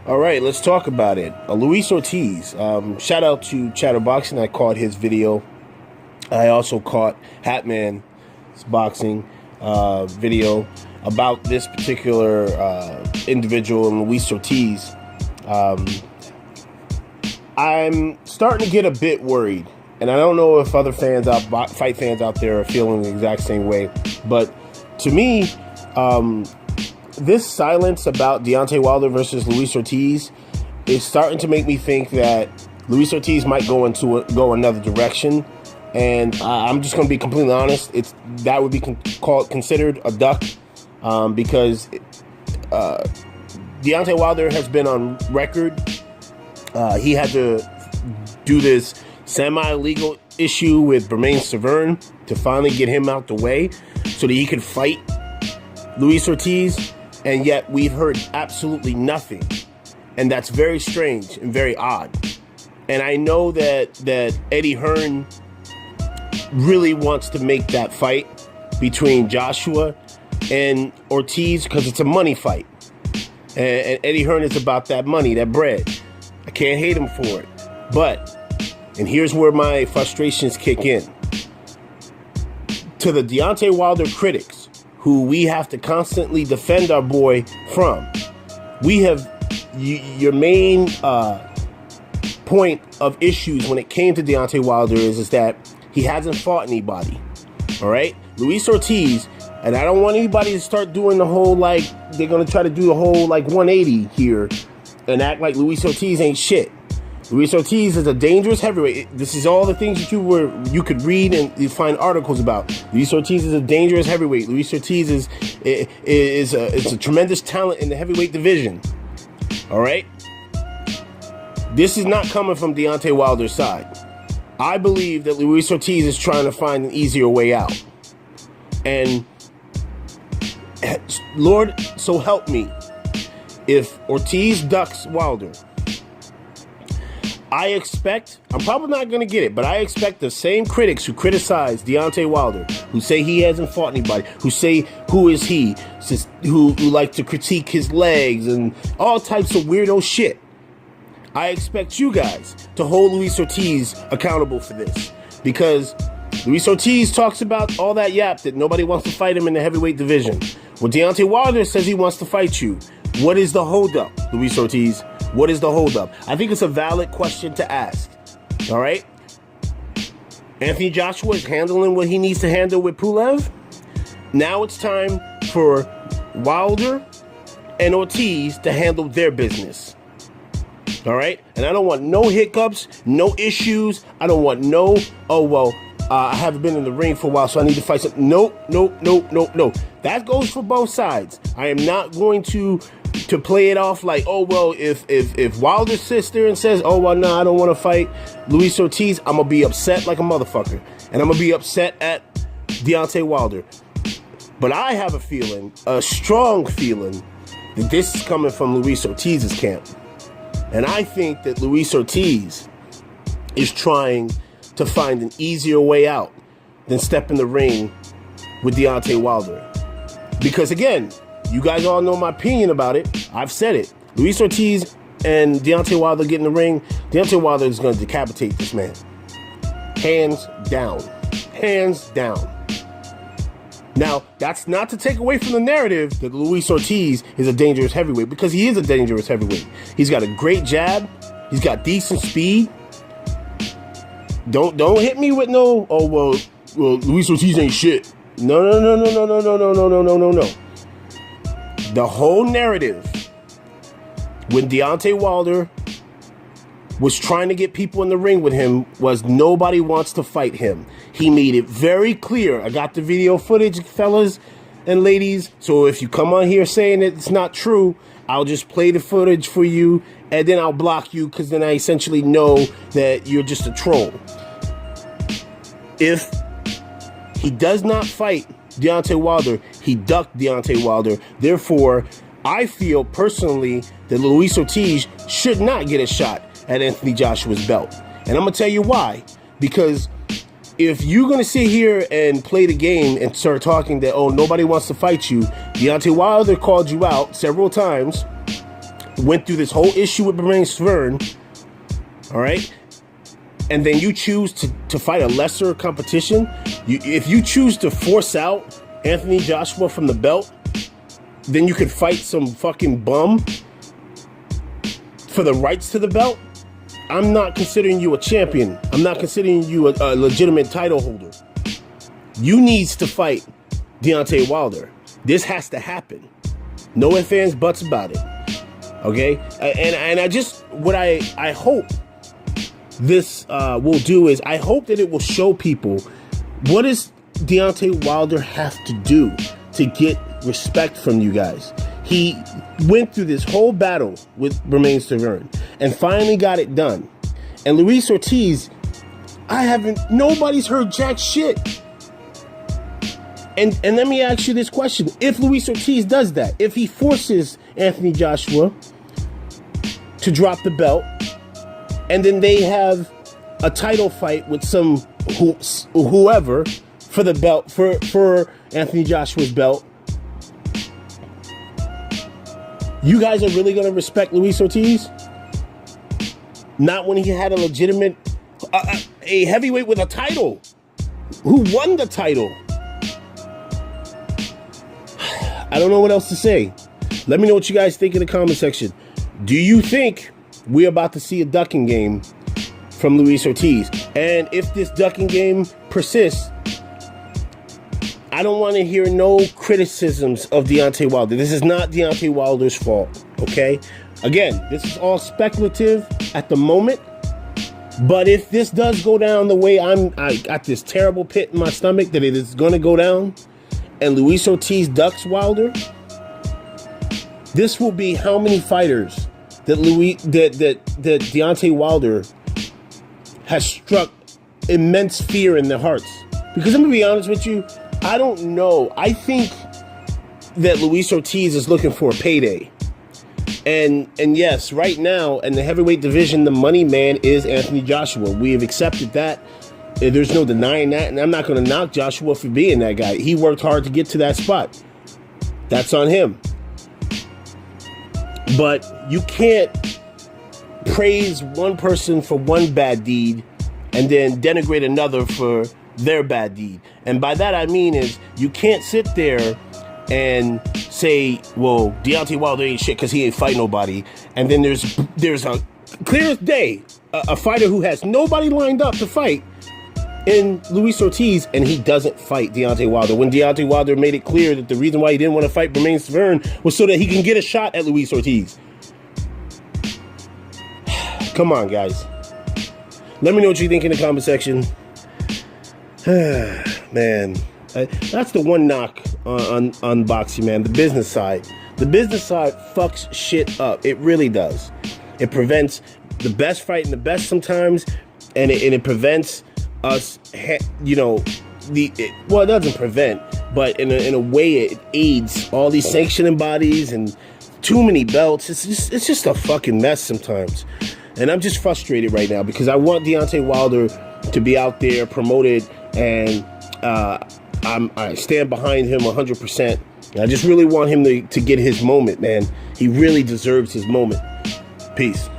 All right, let's talk about it. Luis Ortiz. Shout out to Chatterboxing. I caught his video. I also caught Hatman's boxing video about this particular individual, Luis Ortiz. I'm starting to get a bit worried, and I don't know if other fight fans out there are feeling the exact same way. But to me, this silence about Deontay Wilder versus Luis Ortiz is starting to make me think that Luis Ortiz might go another direction. And I'm just going to be completely honest. That would be considered a duck because Deontay Wilder has been on record. He had to do this semi-legal issue with Bermain Severn to finally get him out the way so that he could fight Luis Ortiz. And yet we've heard absolutely nothing. And that's very strange and very odd. And I know that Eddie Hearn really wants to make that fight between Joshua and Ortiz because it's a money fight. And Eddie Hearn is about that money, that bread. I can't hate him for it. But, and here's where my frustrations kick in. To the Deontay Wilder critics, who we have to constantly defend our boy from, we have your main point of issues when it came to Deontay Wilder is that he hasn't fought anybody. All right? Luis Ortiz, and I don't want anybody to start doing the whole, like, they're going to try to do the whole, like, 180 here and act like Luis Ortiz ain't shit. Luis Ortiz is a dangerous heavyweight. This is all the things that you could read and you find articles about. Luis Ortiz is a dangerous heavyweight. Luis Ortiz is a tremendous talent in the heavyweight division. All right? This is not coming from Deontay Wilder's side. I believe that Luis Ortiz is trying to find an easier way out. And Lord, so help me, if Ortiz ducks Wilder, I'm probably not going to get it, but I expect the same critics who criticize Deontay Wilder, who say he hasn't fought anybody, who say, who is he, who like to critique his legs and all types of weirdo shit. I expect you guys to hold Luis Ortiz accountable for this, because Luis Ortiz talks about all that yap that nobody wants to fight him in the heavyweight division. Well, Deontay Wilder says he wants to fight you. What is the holdup, Luis Ortiz? What is the holdup? I think it's a valid question to ask. All right? Anthony Joshua is handling what he needs to handle with Pulev. Now it's time for Wilder and Ortiz to handle their business. All right? And I don't want no hiccups, no issues. I don't want no, I haven't been in the ring for a while, so I need to fight some. Nope. That goes for both sides. I am not going to play it off like, if Wilder sits there and says, no, I don't want to fight Luis Ortiz, I'm going to be upset like a motherfucker. And I'm going to be upset at Deontay Wilder. But I have a feeling, a strong feeling, that this is coming from Luis Ortiz's camp. And I think that Luis Ortiz is trying to find an easier way out than step in the ring with Deontay Wilder. Because again, you guys all know my opinion about it. I've said it. Luis Ortiz and Deontay Wilder get in the ring. Deontay Wilder is going to decapitate this man. Hands down. Hands down. Now, that's not to take away from the narrative that Luis Ortiz is a dangerous heavyweight, because he is a dangerous heavyweight. He's got a great jab. He's got decent speed. Don't hit me with no, Luis Ortiz ain't shit. No. The whole narrative when Deontay Wilder was trying to get people in the ring with him was nobody wants to fight him. He made it very clear. I got the video footage, fellas and ladies. So if you come on here saying that it's not true, I'll just play the footage for you and then I'll block you, because then I essentially know that you're just a troll. If he does not fight Deontay Wilder, he ducked Deontay Wilder. Therefore, I feel personally that Luis Ortiz should not get a shot at Anthony Joshua's belt. And I'm going to tell you why. Because if you're going to sit here and play the game and start talking that, nobody wants to fight you, Deontay Wilder called you out several times went through this whole issue with Bermain Svern, all right, and then you choose to fight a lesser competition, if you choose to force out Anthony Joshua from the belt, then you could fight some fucking bum for the rights to the belt. I'm not considering you a champion. I'm not considering you a legitimate title holder. You needs to fight Deontay Wilder. This has to happen. No ifs, ands, buts about it. Okay? And I just, what I hope this will do is, I hope that it will show people, what does Deontay Wilder have to do to get respect from you guys? He went through this whole battle with Bermain Stavern and finally got it done. And Luis Ortiz, nobody's heard jack shit. And let me ask you this question. If Luis Ortiz does that, if he forces Anthony Joshua to drop the belt, and then they have a title fight with some whoever for the belt, for Anthony Joshua's belt, you guys are really going to respect Luis Ortiz? Not when he had a legitimate, a heavyweight with a title, who won the title. I don't know what else to say. Let me know what you guys think in the comment section. Do you think we're about to see a ducking game from Luis Ortiz? And if this ducking game persists, I don't want to hear no criticisms of Deontay Wilder. This is not Deontay Wilder's fault, okay? Again, this is all speculative at the moment. But if this does go down the way I got this terrible pit in my stomach that it is going to go down, and Luis Ortiz ducks Wilder, this will be how many fighters that Deontay Wilder has struck immense fear in their hearts. Because I'm going to be honest with you, I don't know. I think that Luis Ortiz is looking for a payday. And yes, right now in the heavyweight division, the money man is Anthony Joshua. We have accepted that. There's no denying that. And I'm not going to knock Joshua for being that guy. He worked hard to get to that spot. That's on him. But you can't praise one person for one bad deed and then denigrate another for their bad deed. And by that I mean is, you can't sit there and say, well, Deontay Wilder ain't shit because he ain't fight nobody. And then there's a clear as day, a fighter who has nobody lined up to fight in Luis Ortiz, and he doesn't fight Deontay Wilder. When Deontay Wilder made it clear that the reason why he didn't want to fight Bermain Stavern was so that he can get a shot at Luis Ortiz. Come on, guys. Let me know what you think in the comment section. Man, that's the one knock on boxing, man. The business side. The business side fucks shit up. It really does. It prevents the best fighting the best sometimes, and it prevents us, it doesn't prevent, but in a way it aids all these sanctioning bodies and too many belts. It's just a fucking mess sometimes. And I'm just frustrated right now because I want Deontay Wilder to be out there promoted, and I stand behind him 100%. I just really want him to get his moment, man. He really deserves his moment. Peace.